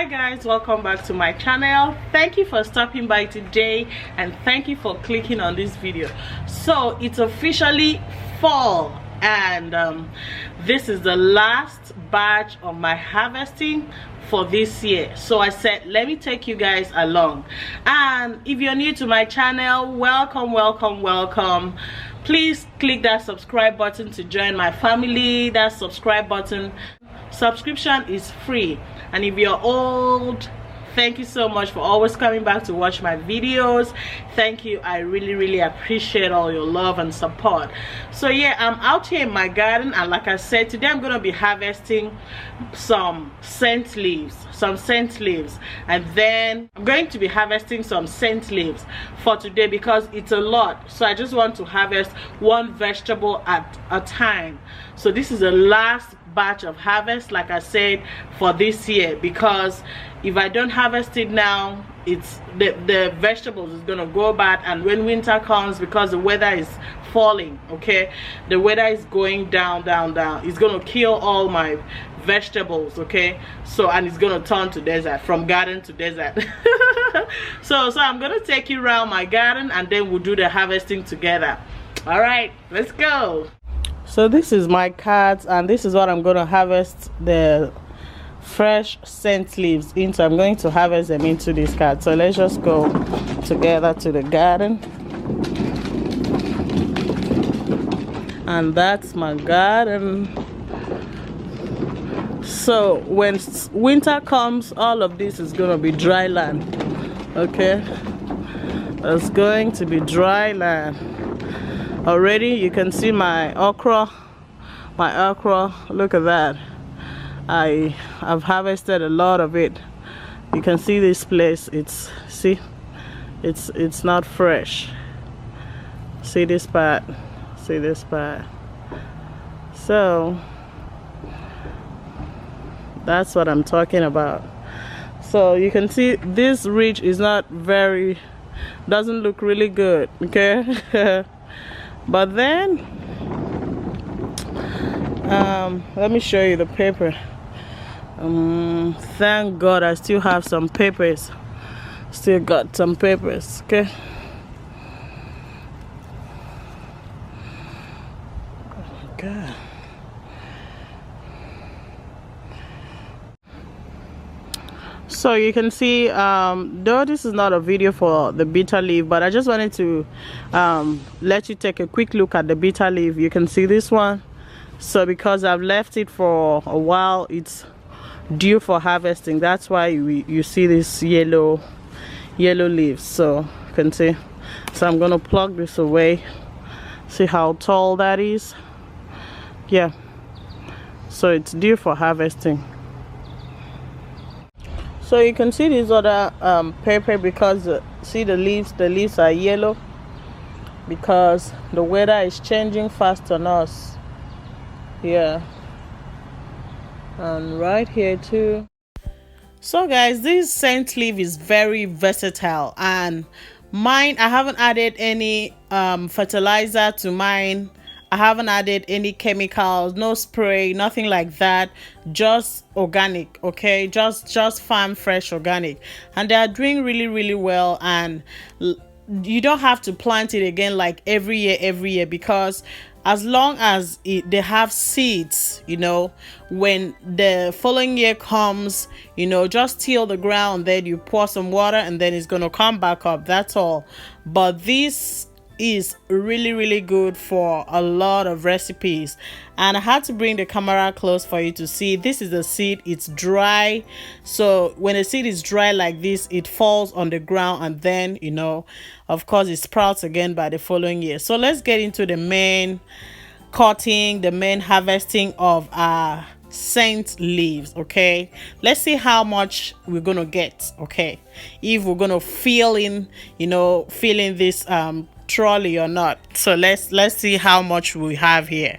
Hi guys, welcome back to my channel. Thank you for stopping by today and thank you for clicking on this video. So it's officially fall and this is the last batch of my harvesting for this year. So I said let me take you guys along, and if you're new to my channel, welcome. Please click that subscribe button to join my family. That subscribe button, subscription is free, and if you're old, thank you so much for always coming back to watch my videos. Thank you, I really appreciate all your love and support. So yeah, I'm out here in my garden, and like I said, today I'm gonna be harvesting some scent leaves, and then I'm going to be harvesting some scent leaves for today because it's a lot. So I just want to harvest one vegetable at a time. So this is the last batch of harvest, like I said, for this year, because if I don't harvest it now, it's the vegetables is gonna go bad, and when winter comes, because the weather is falling, okay, the weather is going down, it's gonna kill all my vegetables, okay, so, and it's gonna turn to desert, from garden to desert. so I'm gonna take you around my garden and then we'll do the harvesting together. All right, let's go. So this is my cards, and this is what I'm going to harvest the fresh scent leaves into. I'm going to harvest them into this card. So let's just go together to the garden. And that's my garden. So when winter comes, all of this is going to be dry land. Okay, it's going to be dry land. Already you can see my okra. Look at that. I've harvested a lot of it. You can see this place, it's not fresh. See this part, so that's what I'm talking about. So you can see this ridge is not very, doesn't look really good, okay. But then let me show you the paper. Thank God I still have some papers. Still got some papers, okay. Okay. So you can see, though this is not a video for the bitter leaf, but I just wanted to let you take a quick look at the bitter leaf. You can see this one. So because I've left it for a while, it's due for harvesting. That's why you see this yellow leaves. So you can see. So I'm gonna plug this away. See how tall that is? Yeah. So it's due for harvesting. So you can see this other paper, because see the leaves are yellow because the weather is changing fast on us. Yeah, and right here too. So guys, this scent leaf is very versatile, and mine, I haven't added any fertilizer to mine. I haven't added any chemicals, no spray, nothing like that, just organic, okay, just farm fresh organic, and they are doing really well. And you don't have to plant it again like every year, because as long as they have seeds, you know, when the following year comes, you know, just till the ground, then you pour some water and then it's gonna come back up. That's all. But this is really good for a lot of recipes, and I had to bring the camera close for you to see. This is the seed. It's dry, so when a seed is dry like this, it falls on the ground, and then, you know, of course it sprouts again by the following year. So let's get into the main cutting, the main harvesting of our scent leaves. Okay, let's see how much we're gonna get, okay, if we're gonna fill in this trolley or not. So let's see how much we have here.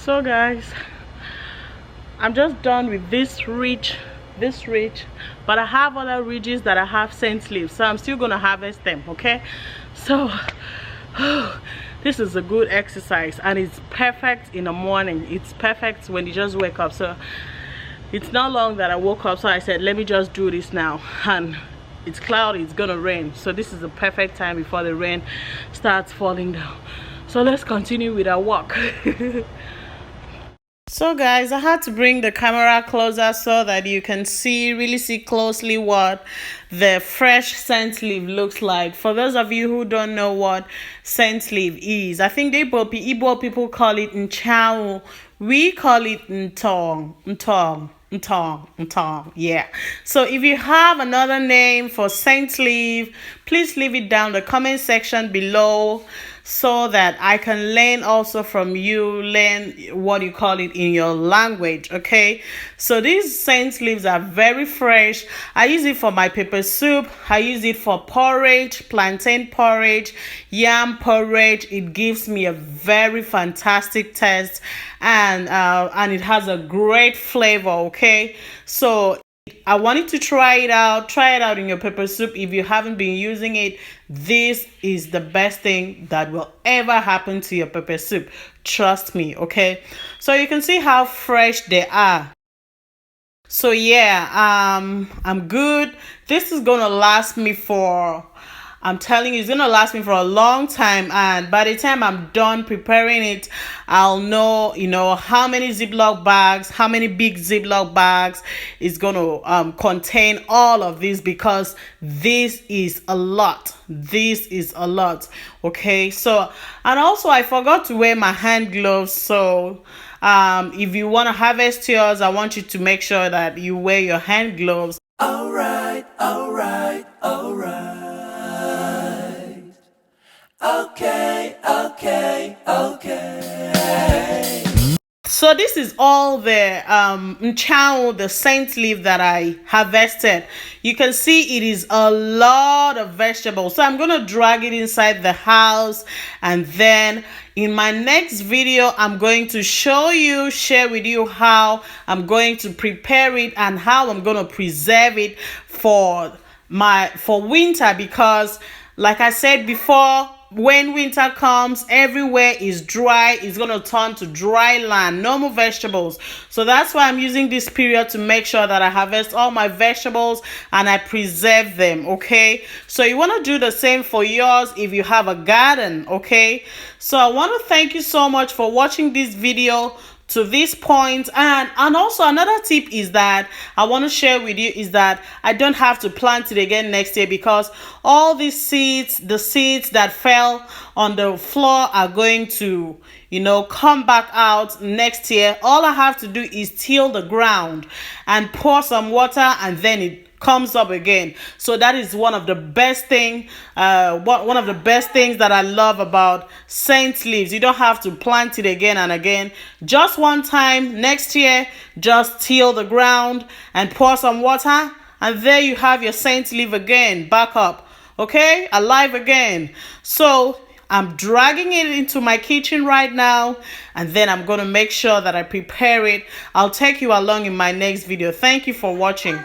So guys, I'm just done with this ridge, but I have other ridges that I have scent leaves, so I'm still gonna harvest them. Okay, so this is a good exercise, and it's perfect in the morning. It's perfect when you just wake up. So it's not long that I woke up, so I said let me just do this now. And it's cloudy, it's gonna rain, so this is the perfect time before the rain starts falling down. So let's continue with our walk. So guys, I had to bring the camera closer so that you can really see closely what the fresh scent leaf looks like. For those of you who don't know what scent leaf is, I think the Igbo people call it nchao. We call it ntong. Yeah. So if you have another name for scent leaf, please leave it down in the comment section below, so that I can learn also from you, learn what you call it in your language. Okay, so these scent leaves are very fresh. I use it for my pepper soup, I use it for porridge, plantain porridge, yam porridge. It gives me a very fantastic taste, and it has a great flavor. Okay, so I wanted to try it out in your pepper soup. If you haven't been using it, this is the best thing that will ever happen to your pepper soup, trust me. Okay, so you can see how fresh they are. So yeah, I'm good. This is gonna last me for, I'm telling you, it's gonna last me for a long time, and by the time I'm done preparing it, I'll know, how many Ziploc bags, how many big Ziploc bags is gonna contain all of this, because this is a lot. Okay, so, and also I forgot to wear my hand gloves. So if you want to harvest yours, I want you to make sure that you wear your hand gloves. All right. Okay. So this is all the nchao, the scent leaf that I harvested. You can see it is a lot of vegetables. So I'm gonna drag it inside the house, and then in my next video I'm going to share with you how I'm going to prepare it and how I'm gonna preserve it for winter, because like I said before, when winter comes, everywhere is dry. It's going to turn to dry land, no more vegetables. So that's why I'm using this period to make sure that I harvest all my vegetables and I preserve them. Okay, so you want to do the same for yours if you have a garden. Okay, so I want to thank you so much for watching this video to this point. And also another tip is that I want to share with you is that I don't have to plant it again next year, because all these seeds, the seeds that fell on the floor, are going to come back out next year. All I have to do is till the ground and pour some water, and then it comes up again. So that is one of the best things that I love about scent leaves. You don't have to plant it again and again. Just one time next year, just till the ground and pour some water, and there you have your scent leaf again, back up, okay, alive again. So I'm dragging it into my kitchen right now, and then I'm going to make sure that I prepare it. I'll take you along in my next video. Thank you for watching.